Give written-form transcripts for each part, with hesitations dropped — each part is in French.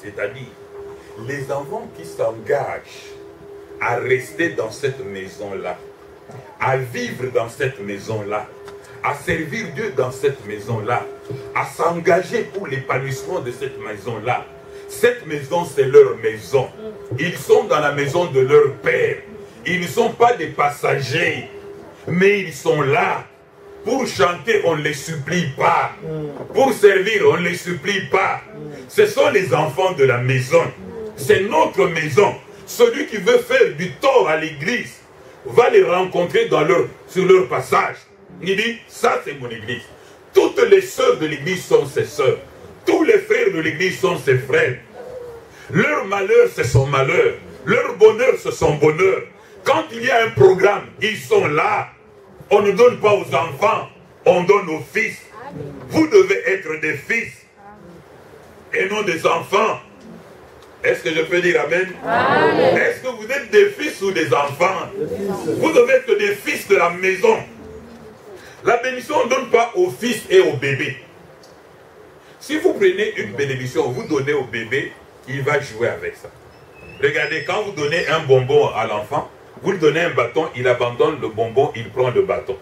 C'est-à-dire, les enfants qui s'engagent à rester dans cette maison-là, à vivre dans cette maison-là, à servir Dieu dans cette maison-là, à s'engager pour l'épanouissement de cette maison-là. Cette maison, c'est leur maison. Ils sont dans la maison de leur Père. Ils ne sont pas des passagers, mais ils sont là. Pour chanter, on ne les supplie pas. Pour servir, on ne les supplie pas. Ce sont les enfants de la maison. C'est notre maison. Celui qui veut faire du tort à l'église va les rencontrer sur leur passage. Il dit, ça c'est mon église. Toutes les sœurs de l'église sont ses sœurs. Tous les frères de l'église sont ses frères. Leur malheur, c'est son malheur. Leur bonheur, c'est son bonheur. Quand il y a un programme, ils sont là. On ne donne pas aux enfants, on donne aux fils. Vous devez être des fils et non des enfants. Est-ce que je peux dire amen? Amen. Est-ce que vous êtes des fils ou des enfants? Vous devez être des fils de la maison. La bénédiction, on ne donne pas aux fils et aux bébés. Si vous prenez une bénédiction, vous donnez au bébé, il va jouer avec ça. Regardez, quand vous donnez un bonbon à l'enfant, vous lui donnez un bâton, il abandonne le bonbon, il prend le bâton.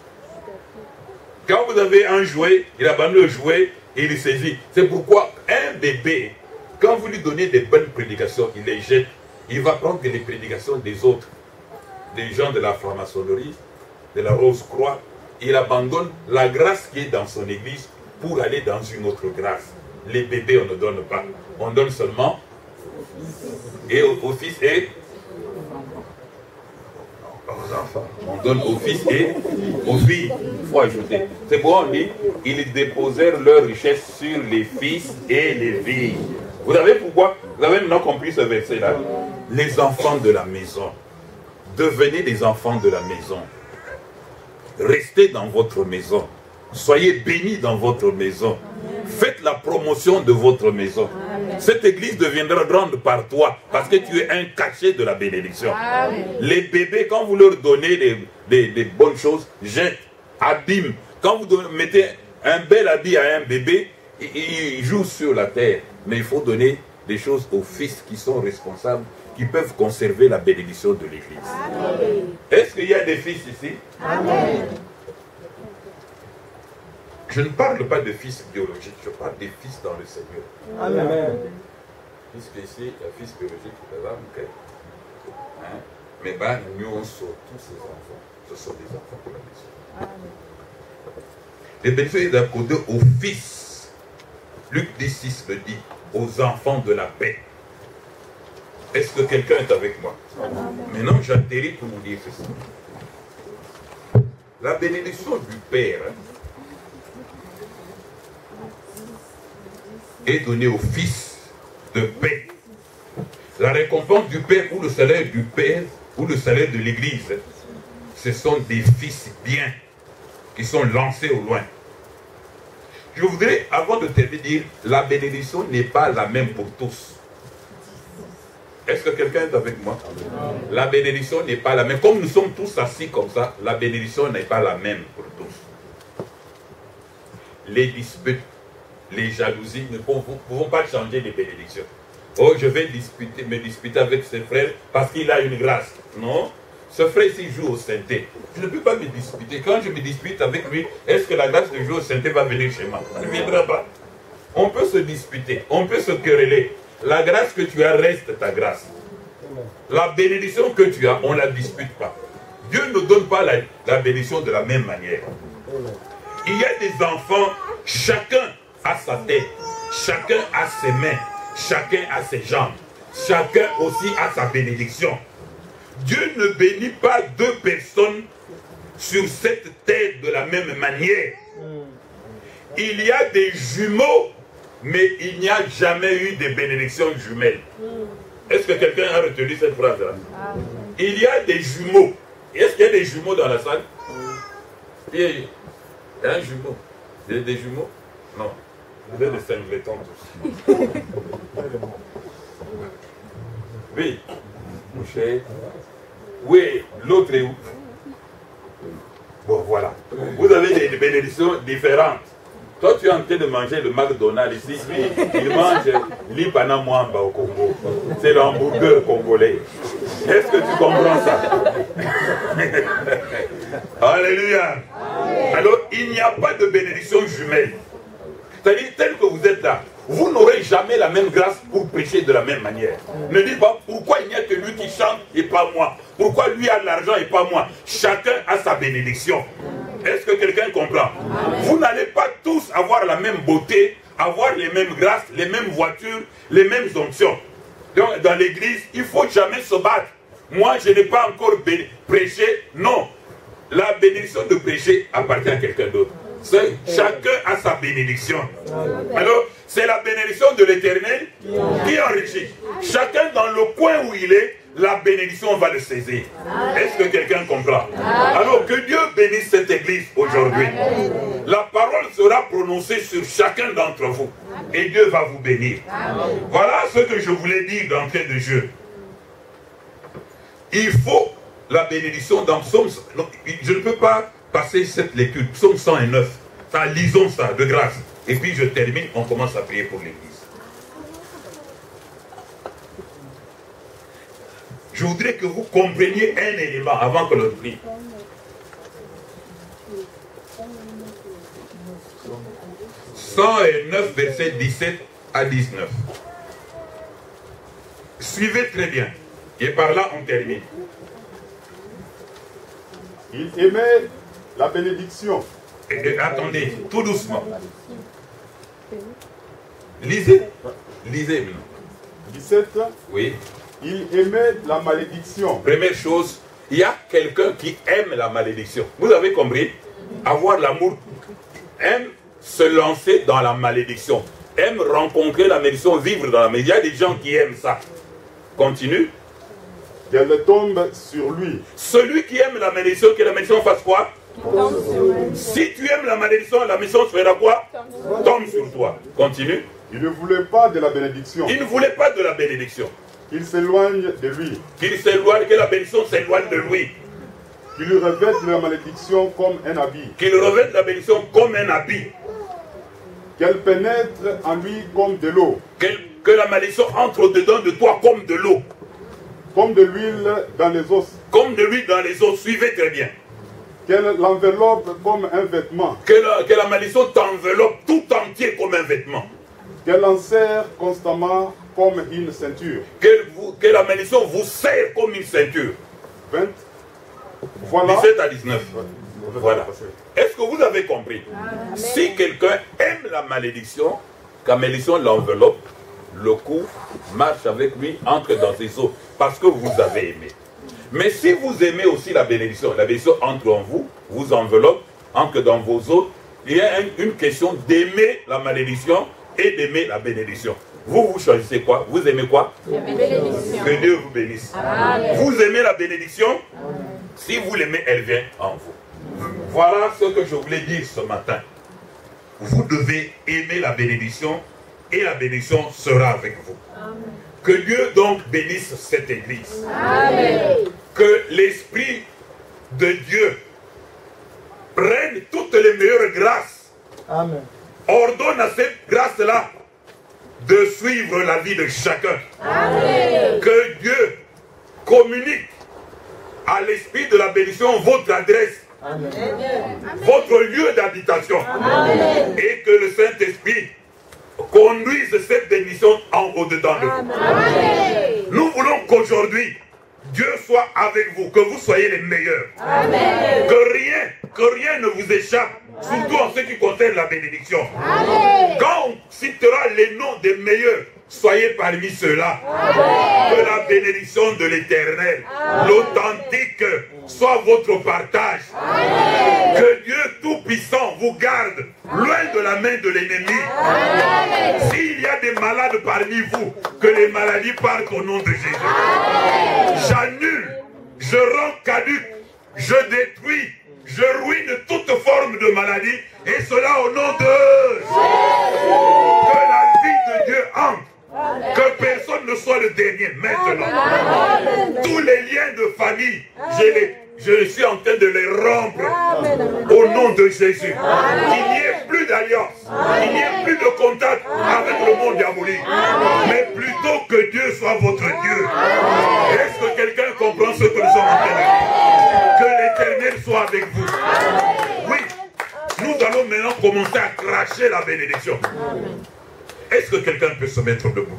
Quand vous avez un jouet, il abandonne le jouet et il saisit. C'est pourquoi un bébé, quand vous lui donnez des bonnes prédications, il les jette. Il va prendre les prédications des autres, des gens de la franc-maçonnerie, de la Rose-Croix. Il abandonne la grâce qui est dans son église pour aller dans une autre grâce. Les bébés, on ne donne pas. On donne seulement et aux fils et aux enfants. On donne aux fils et aux filles. Il faut ajouter. C'est pourquoi on dit, ils déposèrent leur richesse sur les fils et les filles. Vous savez pourquoi? Vous avez maintenant compris ce verset-là. Les enfants de la maison. Devenez des enfants de la maison. Restez dans votre maison. Soyez bénis dans votre maison. Faites la promotion de votre maison. Cette église deviendra grande par toi parce que tu es un cachet de la bénédiction. Les bébés, quand vous leur donnez des bonnes choses, jettent, abîment. Quand vous mettez un bel habit à un bébé, il joue sur la terre. Mais il faut donner des choses aux fils qui sont responsables, qui peuvent conserver la bénédiction de l'église. Est-ce qu'il y a des fils ici? Amen. Je ne parle pas de fils biologiques, je parle des fils dans le Seigneur. Amen. Puisque ici, un fils biologique, mais nous sommes tous ces enfants. Ce sont des enfants de la maison. Les bénédictions sont accordées aux fils. Luc 10,6 le dit, aux enfants de la paix. Est-ce que quelqu'un est avec moi? Maintenant, j'atterris pour vous dire ceci. La bénédiction du Père est donnée aux fils de paix. La récompense du Père ou le salaire du Père ou le salaire de l'Église, ce sont des fils bien qui sont lancés au loin. Je voudrais, avant de terminer, dire la bénédiction n'est pas la même pour tous. Est-ce que quelqu'un est avec moi? La bénédiction n'est pas la même. Comme nous sommes tous assis comme ça, la bénédiction n'est pas la même pour tous. Les disputes, les jalousies ne pouvons pas changer les bénédictions. Oh, je vais me disputer avec ce frère parce qu'il a une grâce. Non. Ce frère ici joue au synthé. Je ne peux pas me disputer. Quand je me dispute avec lui, est-ce que la grâce de jouer au synthé va venir chez moi? Elle ne viendra pas. On peut se disputer, on peut se quereller. La grâce que tu as reste ta grâce. La bénédiction que tu as, on ne la dispute pas. Dieu ne donne pas la bénédiction de la même manière. Il y a des enfants, chacun a sa tête, chacun a ses mains, chacun a ses jambes, chacun aussi a sa bénédiction. Dieu ne bénit pas deux personnes sur cette tête de la même manière. Il y a des jumeaux, mais il n'y a jamais eu de bénédiction jumelle. Est-ce que quelqu'un a retenu cette phrase-là? Il y a des jumeaux. Est-ce qu'il y a des jumeaux dans la salle? Il y a un jumeau. Il y a des jumeaux? Non. Vous êtes des singletons tous. Oui. Mouché. Oui, l'autre est où? Bon, voilà. Vous avez des bénédictions différentes. Toi, tu es en train de manger le McDonald's ici. Lui, il mange l'Ipana Mwamba au Congo. C'est l'hamburger congolais. Est-ce que tu comprends ça? Alléluia. Alors, il n'y a pas de bénédiction jumelle. C'est-à-dire, tel que vous êtes là, vous n'aurez jamais la même grâce pour prêcher de la même manière. Ne dites pas, pourquoi il n'y a que lui qui chante et pas moi? Pourquoi lui a de l'argent et pas moi? Chacun a sa bénédiction. Est-ce que quelqu'un comprend? Vous n'allez pas tous avoir la même beauté, avoir les mêmes grâces, les mêmes voitures, les mêmes onctions. Donc, dans l'église, il ne faut jamais se battre. Moi, je n'ai pas encore prêché. Non. La bénédiction de prêcher appartient à quelqu'un d'autre. Chacun a sa bénédiction. Alors, c'est la bénédiction de l'Éternel qui enrichit. Chacun dans le coin où il est, la bénédiction va le saisir. Est-ce que quelqu'un comprend? Alors, que Dieu bénisse cette église aujourd'hui. La parole sera prononcée sur chacun d'entre vous. Et Dieu va vous bénir. Voilà ce que je voulais dire d'entrée de jeu. Il faut la bénédiction dans Psaume. Je ne peux pas passer cette lecture. Psaume 109. Ça, lisons ça de grâce. Et puis je termine, on commence à prier pour l'église. Je voudrais que vous compreniez un élément avant que l'on prie. « 109, versets 17 à 19. Suivez très bien. Et par là, on termine. Il aimait la bénédiction. Et attendez, tout doucement. Lisez. Lisez maintenant. 17. Oui. Il aimait la malédiction. Première chose, il y a quelqu'un qui aime la malédiction. Vous avez compris? Avoir l'amour, aime se lancer dans la malédiction, aime rencontrer la malédiction, vivre dans la malédiction. Il y a des gens qui aiment ça. Continue. Qu'elle tombe sur lui. Celui qui aime la malédiction, que la malédiction fasse quoi? Si tu aimes la malédiction fera quoi? Tombe sur toi. Continue. Il ne voulait pas de la bénédiction. Il ne voulait pas de la bénédiction. Qu'il s'éloigne de lui. Qu'il s'éloigne, que la bénédiction s'éloigne de lui. Qu'il lui revête la malédiction comme un habit. Qu'il revête la bénédiction comme un habit. Qu'elle pénètre en lui comme de l'eau. Que la malédiction entre dedans de toi comme de l'eau. Comme de l'huile dans les os. Comme de l'huile dans les os. Suivez très bien. Qu'elle l'enveloppe comme un vêtement. Que la malédiction t'enveloppe tout entier comme un vêtement. Qu'elle en serre constamment comme une ceinture. Que la malédiction vous serre comme une ceinture. 20. Voilà. 17 à 19. Voilà. Est-ce que vous avez compris? Si quelqu'un aime la malédiction, que la malédiction l'enveloppe, le couvre, marche avec lui, entre dans ses eaux, parce que vous avez aimé. Mais si vous aimez aussi la bénédiction entre en vous, vous enveloppe, entre dans vos eaux, il y a une question d'aimer la malédiction et d'aimer la bénédiction. Vous choisissez quoi? Vous aimez quoi? La bénédiction. Que Dieu vous bénisse. Amen. Vous aimez la bénédiction? Si vous l'aimez, elle vient en vous. Voilà ce que je voulais dire ce matin. Vous devez aimer la bénédiction et la bénédiction sera avec vous. Amen. Que Dieu donc bénisse cette église. Amen. Que l'Esprit de Dieu prenne toutes les meilleures grâces. Amen. Ordonne à cette grâce-là de suivre la vie de chacun. Amen. Que Dieu communique à l'Esprit de la bénédiction votre adresse. Amen. Votre lieu d'habitation. Et que le Saint-Esprit conduise cette bénédiction en au-dedans de vous. Amen. Nous voulons qu'aujourd'hui, Dieu soit avec vous, que vous soyez les meilleurs. Amen. Que rien ne vous échappe, surtout en ce qui concerne la bénédiction. Amen. Quand on citera les noms des meilleurs, soyez parmi ceux-là. Que la bénédiction de l'Éternel, l'authentique, soit votre partage. Amen. Que Dieu Tout-Puissant vous garde loin de la main de l'ennemi. S'il y a des malades parmi vous, que les maladies partent au nom de Jésus. J'annule, je rends caduc, je détruis, je ruine toute forme de maladie, et cela au nom de Jésus. Que la vie de Dieu entre. Que personne ne soit le dernier maintenant. Amen. Tous les liens de famille, je suis en train de les rompre au nom de Jésus. Qu'il n'y ait plus d'alliance. Il n'y ait plus de contact avec le monde diabolique. Mais plutôt que Dieu soit votre Dieu. Est-ce que quelqu'un comprend ce que nous sommes en train de dire? Que l'Éternel soit avec vous. Oui, nous allons maintenant commencer à cracher la bénédiction. Est-ce que quelqu'un peut se mettre debout?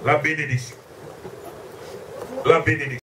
La bénédiction. La bénédiction.